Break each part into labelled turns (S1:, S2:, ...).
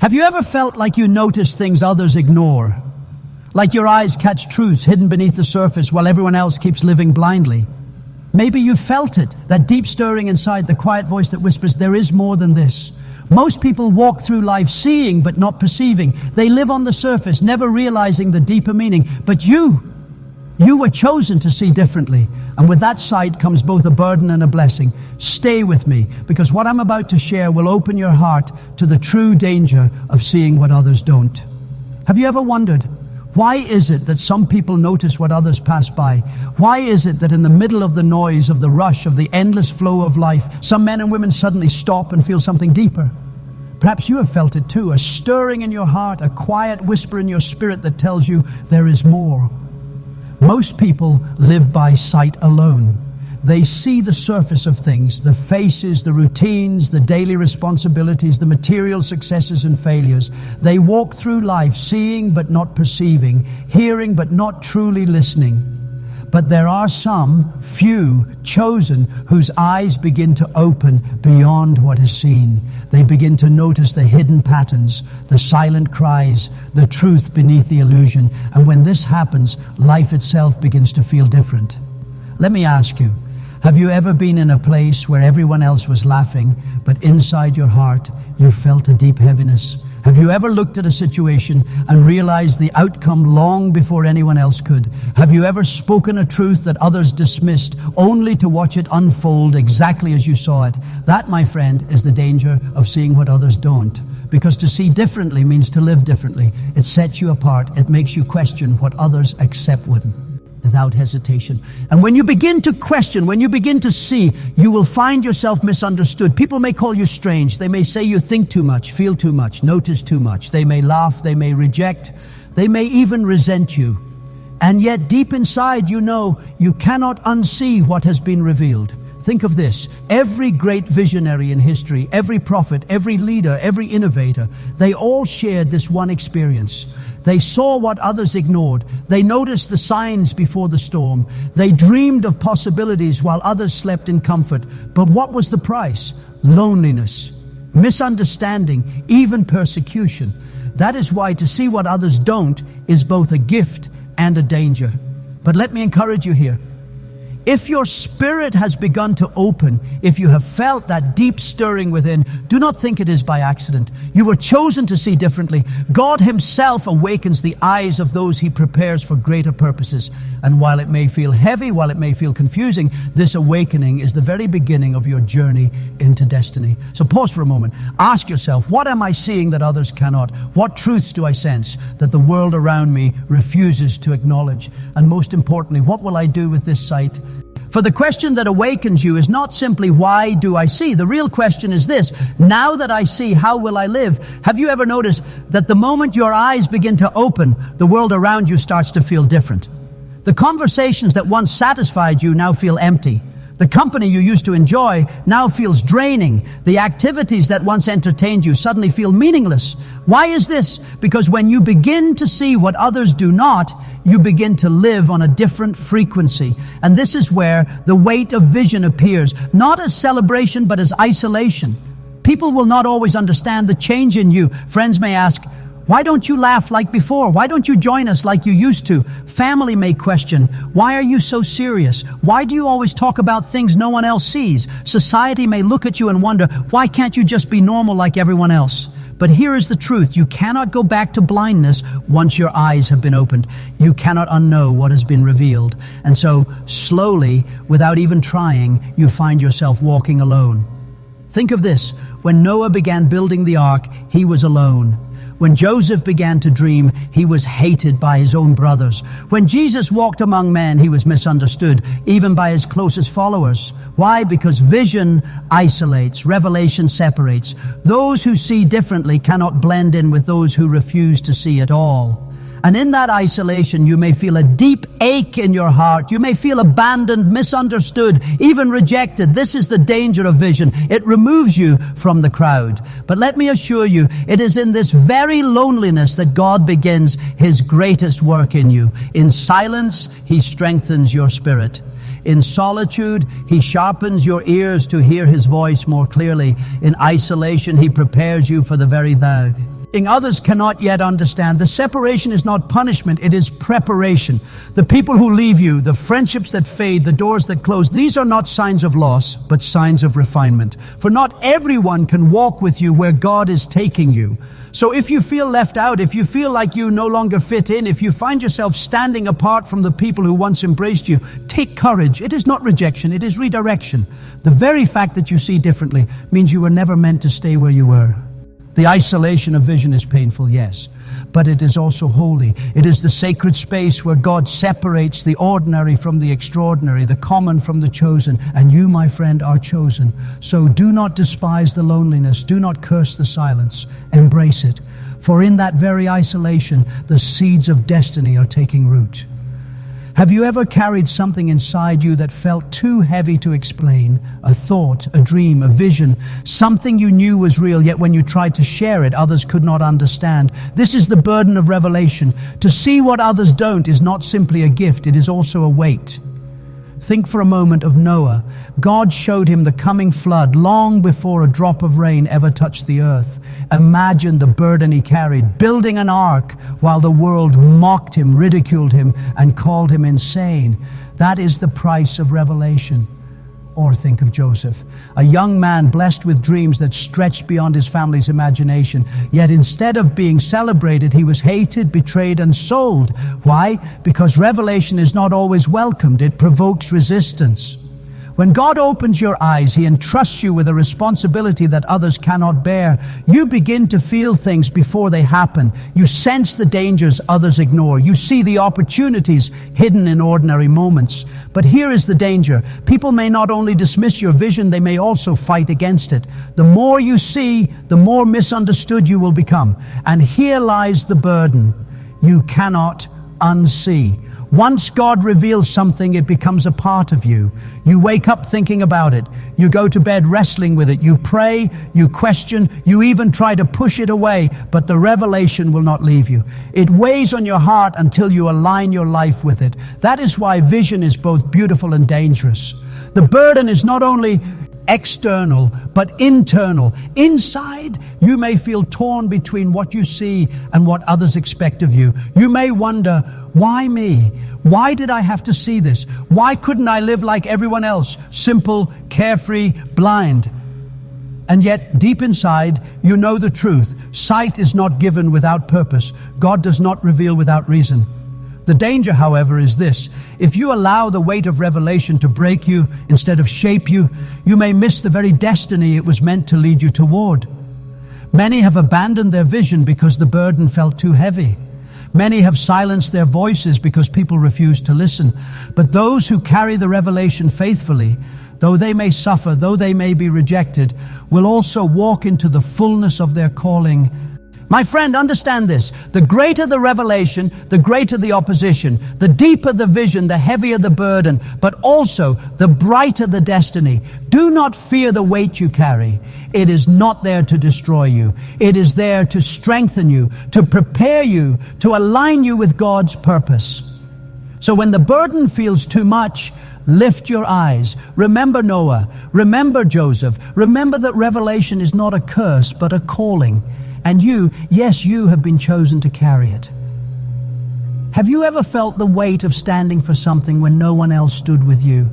S1: Have you ever felt like you notice things others ignore? Like your eyes catch truths hidden beneath the surface while everyone else keeps living blindly? Maybe you felt it, that deep stirring inside, the quiet voice that whispers, there is more than this. Most people walk through life seeing but not perceiving. They live on the surface, never realizing the deeper meaning. But you were chosen to see differently. And with that sight comes both a burden and a blessing. Stay with me, because what I'm about to share will open your heart to the true danger of seeing what others don't. Have you ever wondered, why is it that some people notice what others pass by? Why is it that in the middle of the noise, of the rush, of the endless flow of life, some men and women suddenly stop and feel something deeper? Perhaps you have felt it too, a stirring in your heart, a quiet whisper in your spirit that tells you there is more. Most people live by sight alone. They see the surface of things, the faces, the routines, the daily responsibilities, the material successes and failures. They walk through life seeing but not perceiving, hearing but not truly listening. But there are some, few, chosen, whose eyes begin to open beyond what is seen. They begin to notice the hidden patterns, the silent cries, the truth beneath the illusion. And when this happens, life itself begins to feel different. Let me ask you, have you ever been in a place where everyone else was laughing, but inside your heart you felt a deep heaviness? Have you ever looked at a situation and realized the outcome long before anyone else could? Have you ever spoken a truth that others dismissed, only to watch it unfold exactly as you saw it? That, my friend, is the danger of seeing what others don't. Because to see differently means to live differently. It sets you apart. It makes you question what others accept without hesitation. And when you begin to question, when you begin to see, you will find yourself misunderstood. People may call you strange. They may say you think too much, feel too much, notice too much. They may laugh, they may reject, they may even resent you. And yet deep inside you know you cannot unsee what has been revealed. Think of this. Every great visionary in history, every prophet, every leader, every innovator, they all shared this one experience. They saw what others ignored. They noticed the signs before the storm. They dreamed of possibilities while others slept in comfort. But what was the price? Loneliness, misunderstanding, even persecution. That is why to see what others don't is both a gift and a danger. But let me encourage you here. If your spirit has begun to open, if you have felt that deep stirring within, do not think it is by accident. You were chosen to see differently. God himself awakens the eyes of those he prepares for greater purposes. And while it may feel heavy, while it may feel confusing, this awakening is the very beginning of your journey into destiny. So pause for a moment. Ask yourself, what am I seeing that others cannot? What truths do I sense that the world around me refuses to acknowledge? And most importantly, what will I do with this sight? For the question that awakens you is not simply, why do I see? The real question is this: now that I see, how will I live? Have you ever noticed that the moment your eyes begin to open, the world around you starts to feel different? The conversations that once satisfied you now feel empty. The company you used to enjoy now feels draining. The activities that once entertained you suddenly feel meaningless. Why is this? Because when you begin to see what others do not, you begin to live on a different frequency. And this is where the weight of vision appears, not as celebration, but as isolation. People will not always understand the change in you. Friends may ask, why don't you laugh like before? Why don't you join us like you used to? Family may question, why are you so serious? Why do you always talk about things no one else sees? Society may look at you and wonder, why can't you just be normal like everyone else? But here is the truth. You cannot go back to blindness once your eyes have been opened. You cannot unknow what has been revealed. And so, slowly, without even trying, you find yourself walking alone. Think of this. When Noah began building the ark, he was alone. When Joseph began to dream, he was hated by his own brothers. When Jesus walked among men, he was misunderstood, even by his closest followers. Why? Because vision isolates, revelation separates. Those who see differently cannot blend in with those who refuse to see at all. And in that isolation, you may feel a deep ache in your heart. You may feel abandoned, misunderstood, even rejected. This is the danger of vision. It removes you from the crowd. But let me assure you, it is in this very loneliness that God begins his greatest work in you. In silence, he strengthens your spirit. In solitude, he sharpens your ears to hear his voice more clearly. In isolation, he prepares you for the very thou. others cannot yet understand. The separation is not punishment, it is preparation. The people who leave you, the friendships that fade, the doors that close, these are not signs of loss, but signs of refinement. For not everyone can walk with you where God is taking you. So if you feel left out, if you feel like you no longer fit in, if you find yourself standing apart from the people who once embraced you, take courage. It is not rejection, it is redirection. The very fact that you see differently means you were never meant to stay where you were. The isolation of vision is painful, yes, but it is also holy. It is the sacred space where God separates the ordinary from the extraordinary, the common from the chosen, and you, my friend, are chosen. So do not despise the loneliness. Do not curse the silence. Embrace it. For in that very isolation, the seeds of destiny are taking root. Have you ever carried something inside you that felt too heavy to explain? A thought, a dream, a vision, something you knew was real, yet when you tried to share it, others could not understand. This is the burden of revelation. To see what others don't is not simply a gift, it is also a weight. Think for a moment of Noah. God showed him the coming flood long before a drop of rain ever touched the earth. Imagine the burden he carried, building an ark while the world mocked him, ridiculed him, and called him insane. That is the price of revelation. Or think of Joseph, a young man blessed with dreams that stretched beyond his family's imagination. Yet instead of being celebrated, he was hated, betrayed, and sold. Why? Because revelation is not always welcomed. It provokes resistance. When God opens your eyes, He entrusts you with a responsibility that others cannot bear. You begin to feel things before they happen. You sense the dangers others ignore. You see the opportunities hidden in ordinary moments. But here is the danger. People may not only dismiss your vision, they may also fight against it. The more you see, the more misunderstood you will become. And here lies the burden. You cannot unsee. Once God reveals something, it becomes a part of you. You wake up thinking about it. You go to bed wrestling with it. You pray, you question, you even try to push it away, but the revelation will not leave you. It weighs on your heart until you align your life with it. That is why vision is both beautiful and dangerous. The burden is not only external, but internal. Inside, you may feel torn between what you see and what others expect of you. You may wonder, why me? Why did I have to see this? Why couldn't I live like everyone else? Simple, carefree, blind. And yet, deep inside, you know the truth. Sight is not given without purpose. God does not reveal without reason. The danger, however, is this. If you allow the weight of revelation to break you instead of shape you, you may miss the very destiny it was meant to lead you toward. Many have abandoned their vision because the burden felt too heavy. Many have silenced their voices because people refuse to listen. But those who carry the revelation faithfully, though they may suffer, though they may be rejected, will also walk into the fullness of their calling. My friend, understand this. The greater the revelation, the greater the opposition. The deeper the vision, the heavier the burden, but also the brighter the destiny. Do not fear the weight you carry. It is not there to destroy you. It is there to strengthen you, to prepare you, to align you with God's purpose. So when the burden feels too much, lift your eyes. Remember Noah. Remember Joseph. Remember that revelation is not a curse, but a calling. And you, yes, you have been chosen to carry it. Have you ever felt the weight of standing for something when no one else stood with you?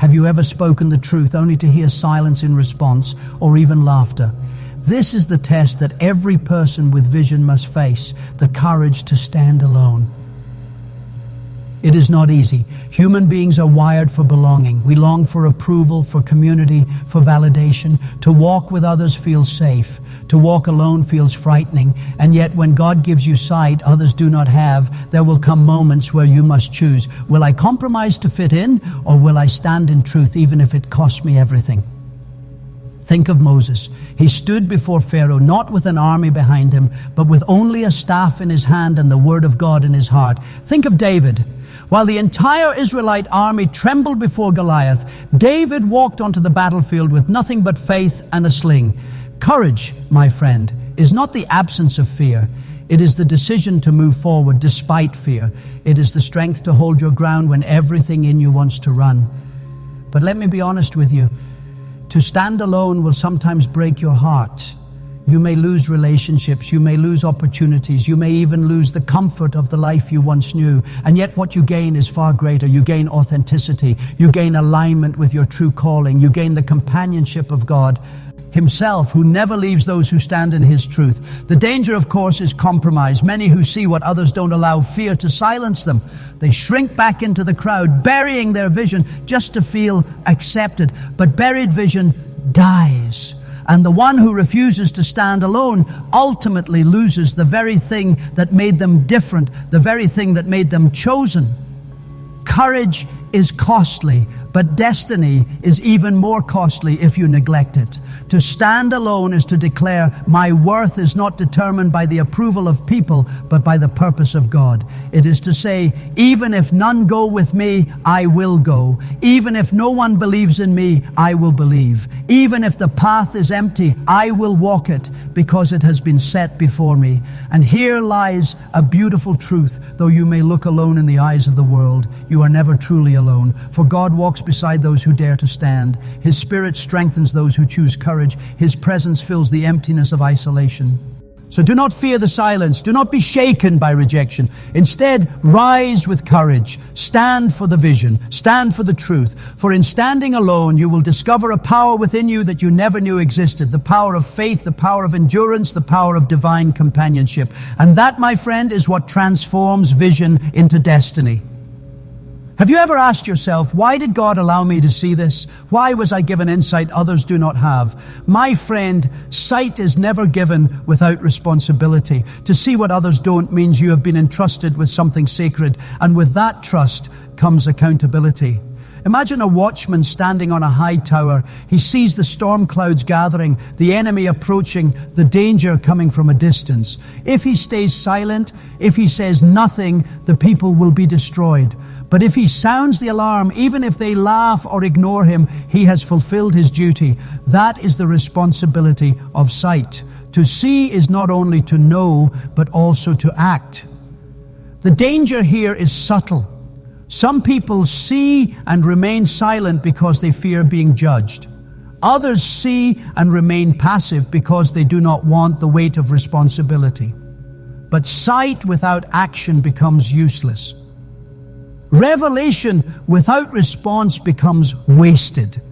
S1: Have you ever spoken the truth only to hear silence in response or even laughter? This is the test that every person with vision must face, the courage to stand alone. It is not easy. Human beings are wired for belonging. We long for approval, for community, for validation. To walk with others feels safe. To walk alone feels frightening. And yet when God gives you sight others do not have, there will come moments where you must choose. Will I compromise to fit in, or will I stand in truth even if it costs me everything? Think of Moses. He stood before Pharaoh, not with an army behind him, but with only a staff in his hand and the word of God in his heart. Think of David. While the entire Israelite army trembled before Goliath, David walked onto the battlefield with nothing but faith and a sling. Courage, my friend, is not the absence of fear. It is the decision to move forward despite fear. It is the strength to hold your ground when everything in you wants to run. But let me be honest with you. To stand alone will sometimes break your heart. You may lose relationships, you may lose opportunities, you may even lose the comfort of the life you once knew. And yet what you gain is far greater. You gain authenticity, you gain alignment with your true calling, you gain the companionship of God Himself, who never leaves those who stand in His truth. The danger, of course, is compromise. Many who see what others don't allow fear to silence them. They shrink back into the crowd, burying their vision just to feel accepted. But buried vision dies. And the one who refuses to stand alone ultimately loses the very thing that made them different, the very thing that made them chosen. Courage is costly, but destiny is even more costly if you neglect it. To stand alone is to declare, my worth is not determined by the approval of people, but by the purpose of God. It is to say, even if none go with me, I will go. Even if no one believes in me, I will believe. Even if the path is empty, I will walk it, because it has been set before me. And here lies a beautiful truth. Though you may look alone in the eyes of the world, you are never truly alone. For God walks beside those who dare to stand. His Spirit strengthens those who choose courage. His presence fills the emptiness of isolation. So do not fear the silence. Do not be shaken by rejection. Instead, rise with courage. Stand for the vision. Stand for the truth. For in standing alone, you will discover a power within you that you never knew existed. The power of faith, the power of endurance, the power of divine companionship. And that, my friend, is what transforms vision into destiny. Have you ever asked yourself, why did God allow me to see this? Why was I given insight others do not have? My friend, sight is never given without responsibility. To see what others don't means you have been entrusted with something sacred, and with that trust comes accountability. Imagine a watchman standing on a high tower. He sees the storm clouds gathering, the enemy approaching, the danger coming from a distance. If he stays silent, if he says nothing, the people will be destroyed. But if he sounds the alarm, even if they laugh or ignore him, he has fulfilled his duty. That is the responsibility of sight. To see is not only to know, but also to act. The danger here is subtle. Some people see and remain silent because they fear being judged. Others see and remain passive because they do not want the weight of responsibility. But sight without action becomes useless. Revelation without response becomes wasted.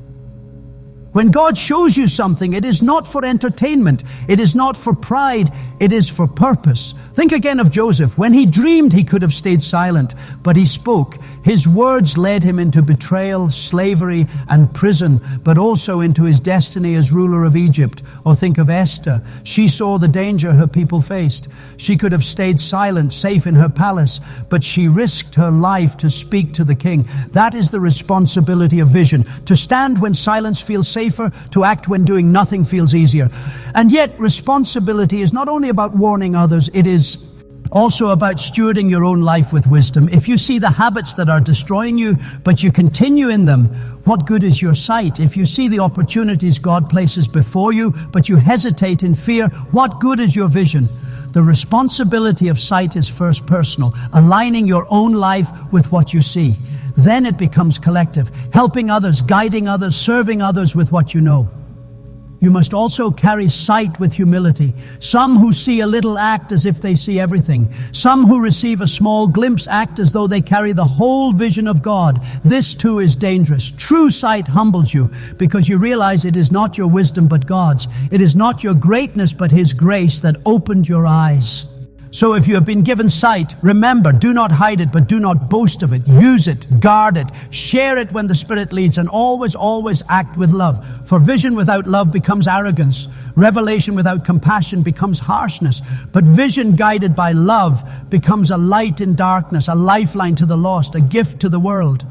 S1: When God shows you something, it is not for entertainment. It is not for pride. It is for purpose. Think again of Joseph. When he dreamed, he could have stayed silent, but he spoke. His words led him into betrayal, slavery, and prison, but also into his destiny as ruler of Egypt. Or think of Esther. She saw the danger her people faced. She could have stayed silent, safe in her palace, but she risked her life to speak to the king. That is the responsibility of vision. To stand when silence feels safer, to act when doing nothing feels easier. And yet, responsibility is not only about warning others, it is also about stewarding your own life with wisdom. If you see the habits that are destroying you, but you continue in them, what good is your sight? If you see the opportunities God places before you, but you hesitate in fear, what good is your vision? The responsibility of sight is first personal, aligning your own life with what you see. Then it becomes collective, helping others, guiding others, serving others with what you know. You must also carry sight with humility. Some who see a little act as if they see everything. Some who receive a small glimpse act as though they carry the whole vision of God. This too is dangerous. True sight humbles you because you realize it is not your wisdom but God's. It is not your greatness but His grace that opened your eyes. So if you have been given sight, remember, do not hide it, but do not boast of it. Use it, guard it, share it when the Spirit leads, and always, always act with love. For vision without love becomes arrogance. Revelation without compassion becomes harshness. But vision guided by love becomes a light in darkness, a lifeline to the lost, a gift to the world.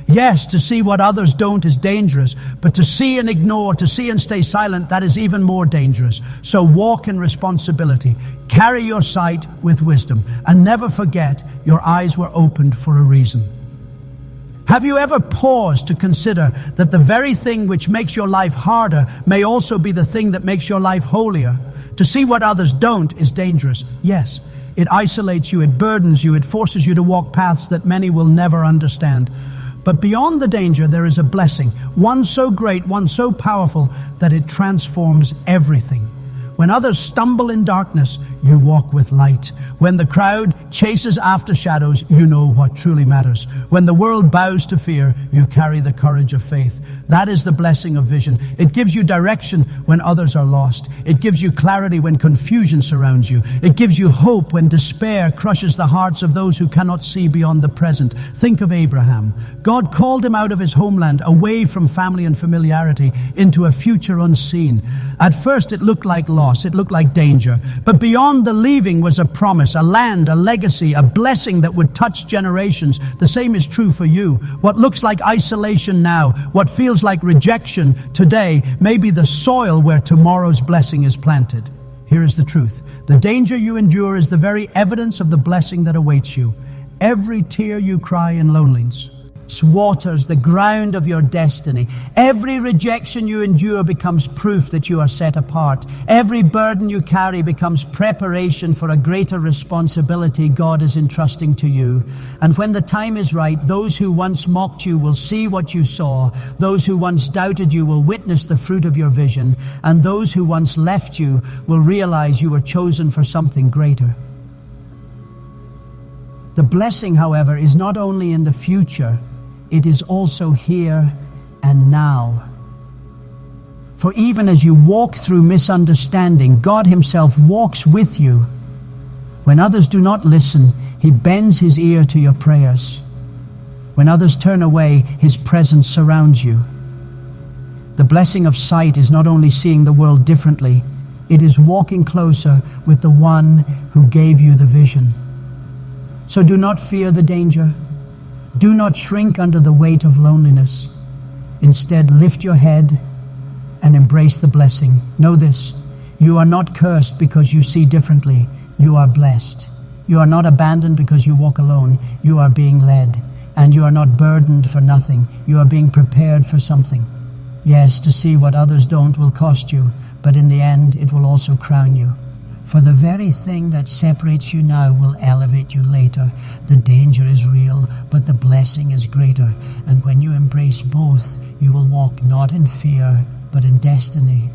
S1: Yes, to see what others don't is dangerous, but to see and ignore, to see and stay silent, that is even more dangerous. So walk in responsibility. Carry your sight with wisdom, and never forget your eyes were opened for a reason. Have you ever paused to consider that the very thing which makes your life harder may also be the thing that makes your life holier? To see what others don't is dangerous. Yes, it isolates you, it burdens you, it forces you to walk paths that many will never understand. But beyond the danger, there is a blessing, one so great, one so powerful, that it transforms everything. When others stumble in darkness, you walk with light. When the crowd chases after shadows, you know what truly matters. When the world bows to fear, you carry the courage of faith. That is the blessing of vision. It gives you direction when others are lost. It gives you clarity when confusion surrounds you. It gives you hope when despair crushes the hearts of those who cannot see beyond the present. Think of Abraham. God called him out of his homeland, away from family and familiarity, into a future unseen. At first it looked like loss, it looked like danger. But beyond the leaving was a promise, a land, a legacy, a blessing that would touch generations. The same is true for you. What looks like isolation now, what feels like rejection today, may be the soil where tomorrow's blessing is planted. Here is the truth. The danger you endure is the very evidence of the blessing that awaits you. Every tear you cry in loneliness waters the ground of your destiny. Every rejection you endure becomes proof that you are set apart. Every burden you carry becomes preparation for a greater responsibility God is entrusting to you. And when the time is right, those who once mocked you will see what you saw. Those who once doubted you will witness the fruit of your vision. And those who once left you will realize you were chosen for something greater. The blessing, however, is not only in the future, it is also here and now. For even as you walk through misunderstanding, God himself walks with you. When others do not listen, he bends his ear to your prayers. When others turn away, his presence surrounds you. The blessing of sight is not only seeing the world differently, it is walking closer with the one who gave you the vision. So do not fear the danger. Do not shrink under the weight of loneliness. Instead, lift your head and embrace the blessing. Know this, you are not cursed because you see differently. You are blessed. You are not abandoned because you walk alone. You are being led. And you are not burdened for nothing. You are being prepared for something. Yes, to see what others don't will cost you, but in the end, it will also crown you. For the very thing that separates you now will elevate you later. The danger is real, but the blessing is greater. And when you embrace both, you will walk not in fear, but in destiny.